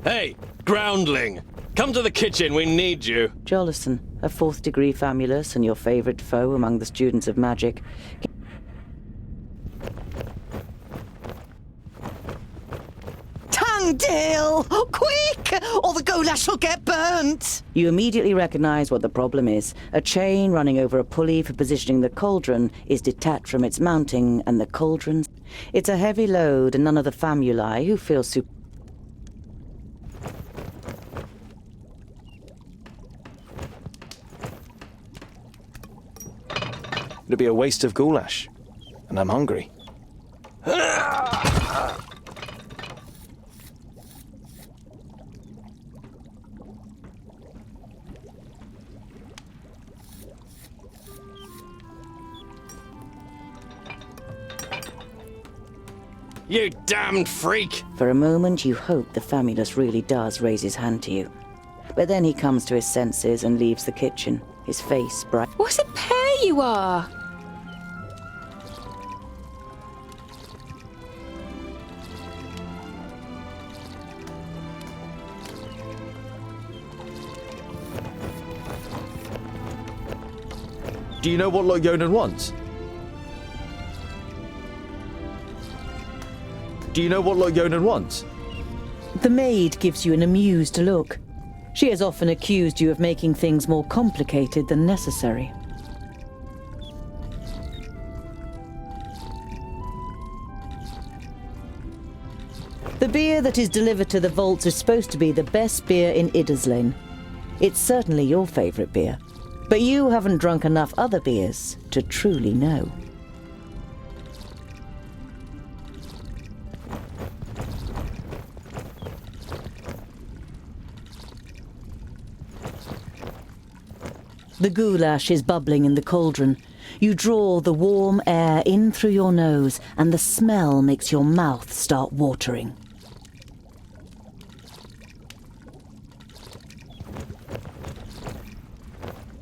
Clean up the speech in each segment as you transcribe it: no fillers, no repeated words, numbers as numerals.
Hey, groundling! Come to the kitchen, we need you. Jolison, a 4th degree famulus and your favorite foe among the students of magic. Tangdale! Quick! Or the goulash will get burnt! You immediately recognize what the problem is. A chain running over a pulley for positioning the cauldron is detached from its mounting, and the cauldron's... It's a heavy load, and none of the famuli, who feel It'd be a waste of goulash. And I'm hungry. You damned freak! For a moment, you hope the famulus really does raise his hand to you. But then he comes to his senses and leaves the kitchen, his face bright. What a pair you are! Do you know what Lord Yonan wants? Do you know what Lord Yonan wants? The maid gives you an amused look. She has often accused you of making things more complicated than necessary. The beer that is delivered to the vaults is supposed to be the best beer in Idderslane. It's certainly your favourite beer, but you haven't drunk enough other beers to truly know. The goulash is bubbling in the cauldron. You draw the warm air in through your nose, and the smell makes your mouth start watering.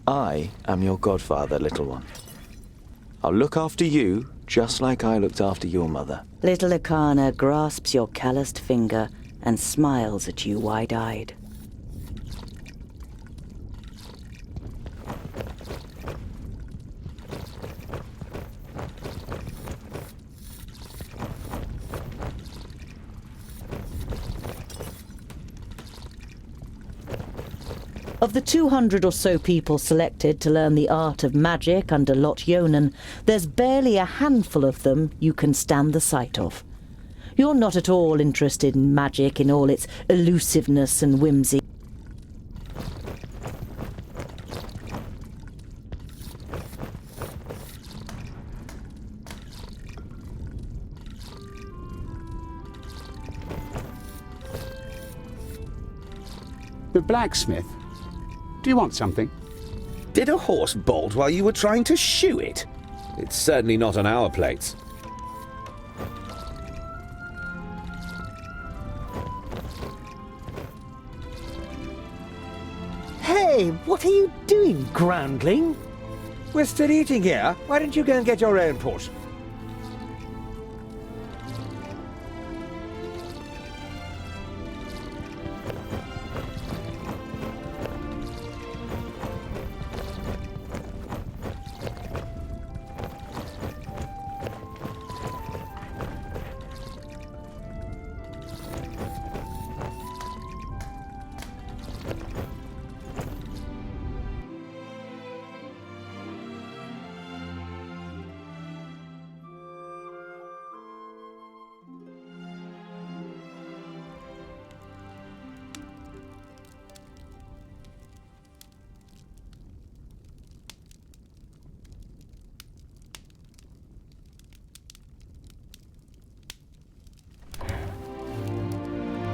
I am your godfather, little one. I'll look after you just like I looked after your mother. Little Akana grasps your calloused finger and smiles at you wide-eyed. Of the 200 or so people selected to learn the art of magic under Lot Yonan, there's barely a handful of them you can stand the sight of. You're not at all interested in magic in all its elusiveness and whimsy. The blacksmith. Do you want something? Did a horse bolt while you were trying to shoe it? It's certainly not on our plates. Hey, what are you doing, groundling? We're still eating here. Why don't you go and get your own portion?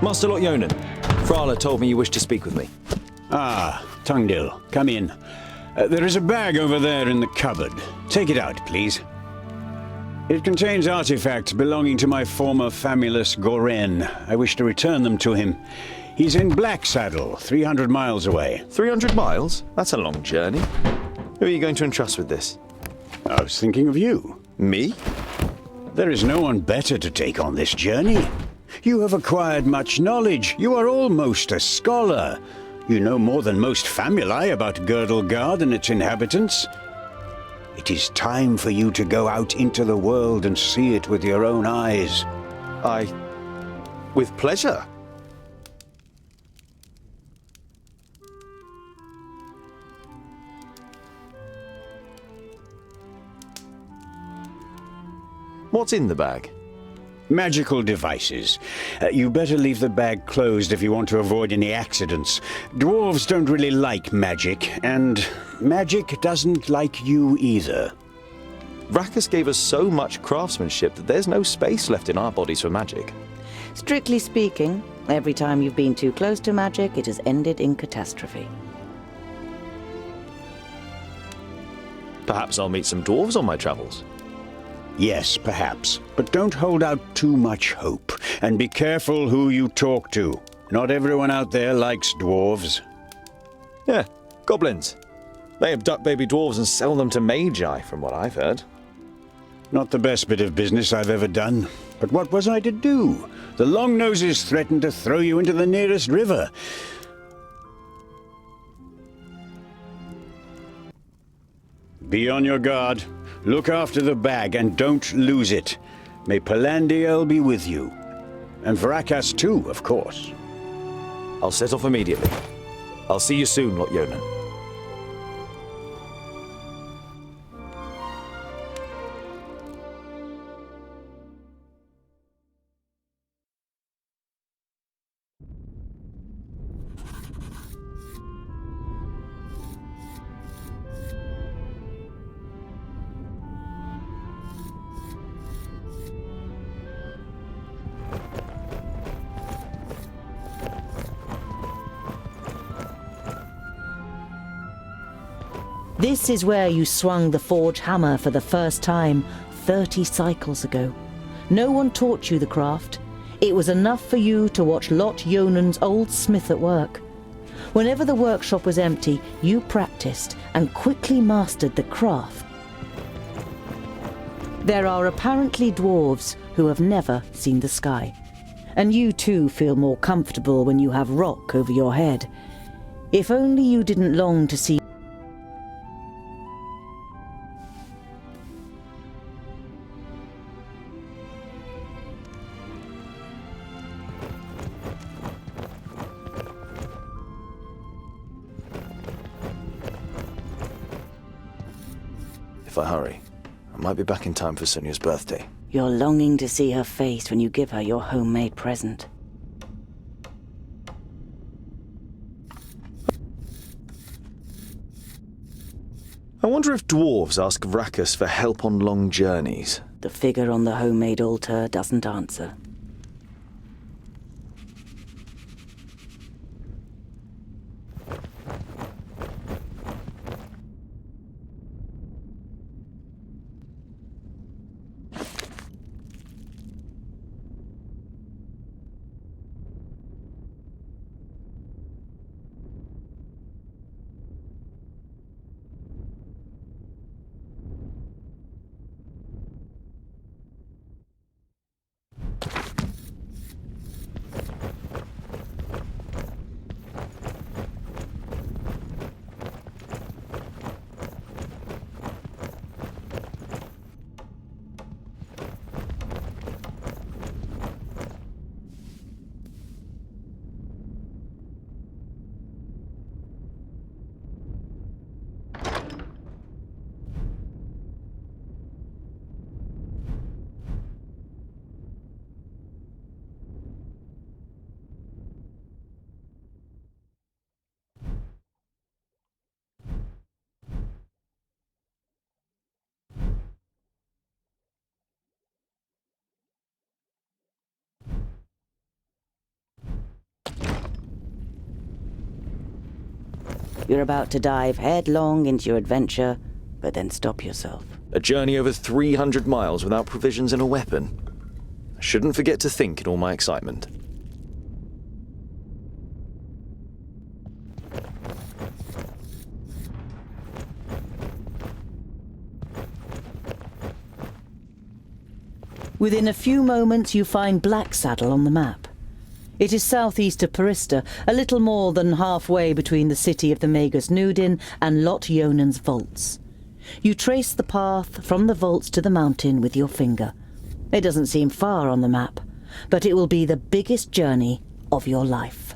Master Lot Yonan, Frala told me you wished to speak with me. Ah, Tungdil, come in. There is a bag over there in the cupboard. Take it out, please. It contains artifacts belonging to my former famulus Goren. I wish to return them to him. He's in Blacksaddle, 300 miles away. 300 miles? That's a long journey. Who are you going to entrust with this? I was thinking of you. Me? There is no one better to take on this journey. You have acquired much knowledge. You are almost a scholar. You know more than most famuli about Girdlegard and its inhabitants. It is time for you to go out into the world and see it with your own eyes. With pleasure. What's in the bag? Magical devices. You better leave the bag closed if you want to avoid any accidents. Dwarves don't really like magic, and magic doesn't like you either. Vracus gave us so much craftsmanship that there's no space left in our bodies for magic. Strictly speaking, every time you've been too close to magic, it has ended in catastrophe. Perhaps I'll meet some dwarves on my travels. Yes, perhaps. But don't hold out too much hope. And be careful who you talk to. Not everyone out there likes dwarves. Yeah, goblins. They abduct baby dwarves and sell them to magi, from what I've heard. Not the best bit of business I've ever done. But what was I to do? The Longnoses threatened to throw you into the nearest river. Be on your guard. Look after the bag and don't lose it. May Palandiel be with you. And Vracas too, of course. I'll set off immediately. I'll see you soon, Lot Yonan. This is where you swung the forge hammer for the first time 30 cycles ago. No one taught you the craft. It was enough for you to watch Lot Yonan's old smith at work. Whenever the workshop was empty, you practiced and quickly mastered the craft. There are apparently dwarves who have never seen the sky. And you too feel more comfortable when you have rock over your head. If only you didn't long to see. If I hurry, I might be back in time for Sonia's birthday. You're longing to see her face when you give her your homemade present. I wonder if dwarves ask Vracus for help on long journeys. The figure on the homemade altar doesn't answer. You're about to dive headlong into your adventure, but then stop yourself. A journey over 300 miles without provisions and a weapon. I shouldn't forget to think in all my excitement. Within a few moments you find Blacksaddle on the map. It is southeast of Parista, a little more than halfway between the city of the Magus Nudin and Lot Yonan's vaults. You trace the path from the vaults to the mountain with your finger. It doesn't seem far on the map, but it will be the biggest journey of your life.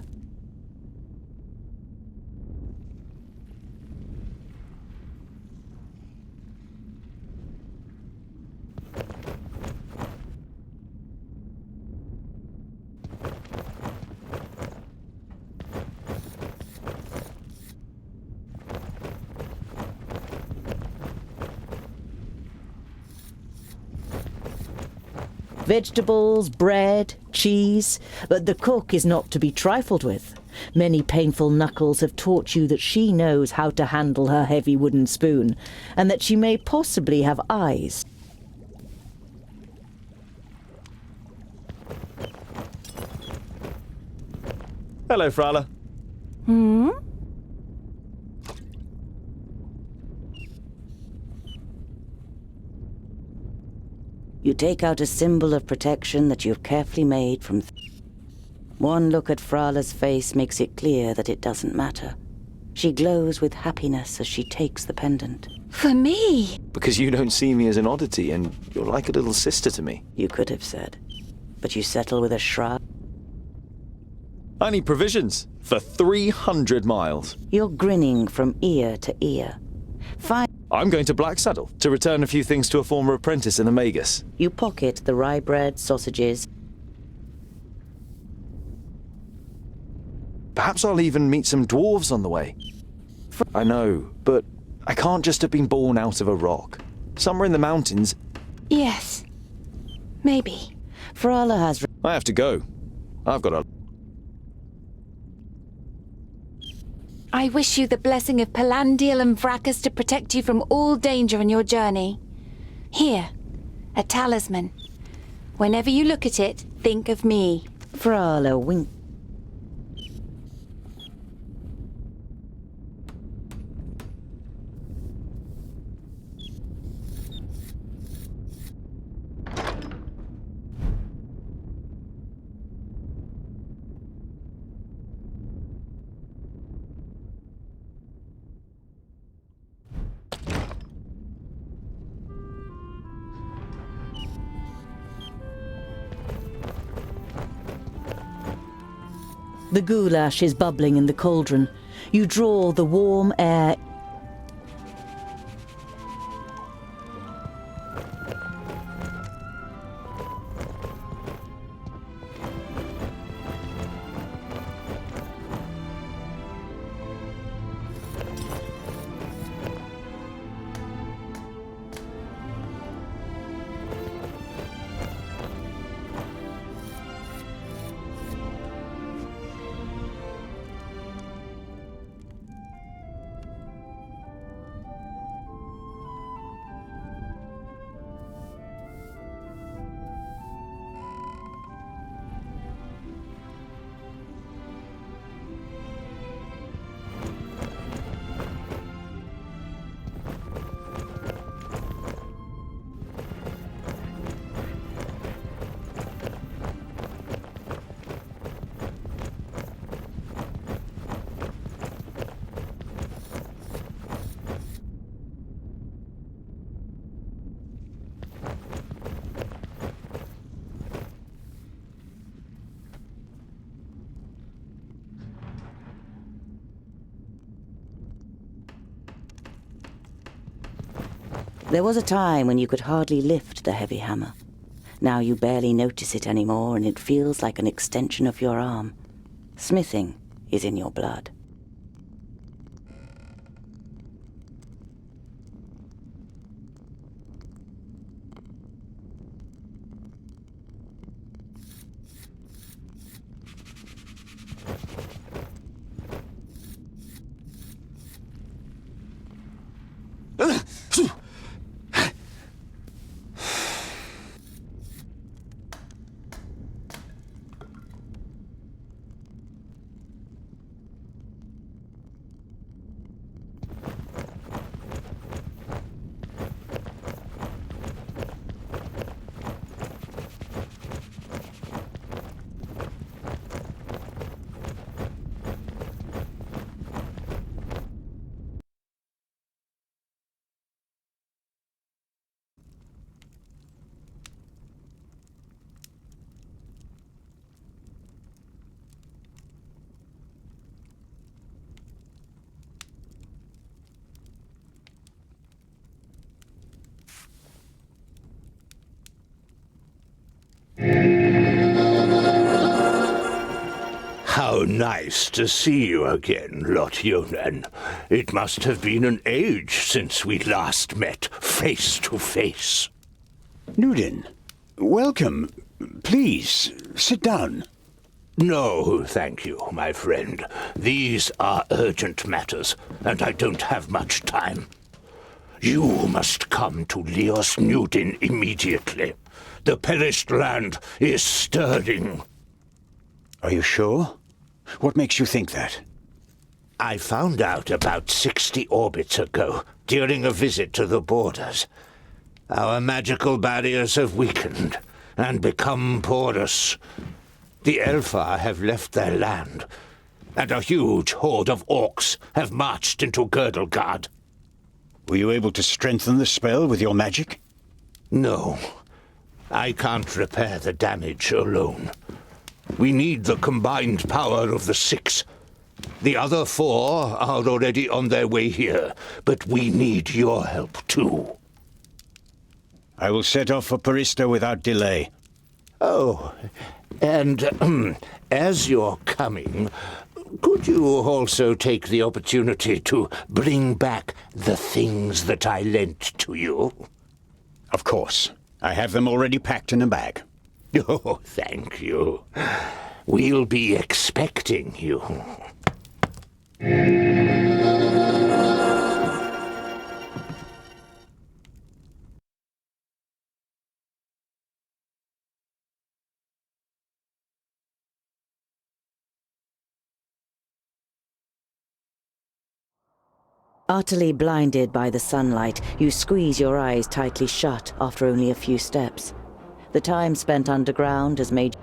Vegetables, bread, cheese, but the cook is not to be trifled with. Many painful knuckles have taught you that she knows how to handle her heavy wooden spoon, and that she may possibly have eyes. Hello, Frala. You take out a symbol of protection that you've carefully made from... One look at Frala's face makes it clear that it doesn't matter. She glows with happiness as she takes the pendant. For me? Because you don't see me as an oddity, and you're like a little sister to me. You could have said, but you settle with a shrug. I need provisions for 300 miles. You're grinning from ear to ear. Fine. I'm going to Blacksaddle to return a few things to a former apprentice in the Magus. You pocket the rye bread, sausages. Perhaps I'll even meet some dwarves on the way. I know, but I can't just have been born out of a rock. Somewhere in the mountains. Yes. Maybe. Frala has... I have to go. I've got a... I wish you the blessing of Palandial and Vracus to protect you from all danger on your journey. Here, a talisman. Whenever you look at it, think of me. Frala wink. The goulash is bubbling in the cauldron. You draw the warm air. There was a time when you could hardly lift the heavy hammer. Now you barely notice it anymore, and it feels like an extension of your arm. Smithing is in your blood. Nice to see you again, Lot-Yonan. It must have been an age since we last met face to face. Nudin, welcome. Please, sit down. No, thank you, my friend. These are urgent matters, and I don't have much time. You must come to Leos Nudin immediately. The perished land is stirring. Are you sure? What makes you think that? I found out about 60 orbits ago, during a visit to the borders. Our magical barriers have weakened and become porous. The Elfar have left their land, and a huge horde of orcs have marched into Girdlegard. Were you able to strengthen the spell with your magic? No. I can't repair the damage alone. We need the combined power of the 6. The other 4 are already on their way here, but we need your help too. I will set off for Parista without delay. Oh, and as you're coming, could you also take the opportunity to bring back the things that I lent to you? Of course. I have them already packed in a bag. Oh, thank you. We'll be expecting you. Utterly blinded by the sunlight, you squeeze your eyes tightly shut after only a few steps. The time spent underground has made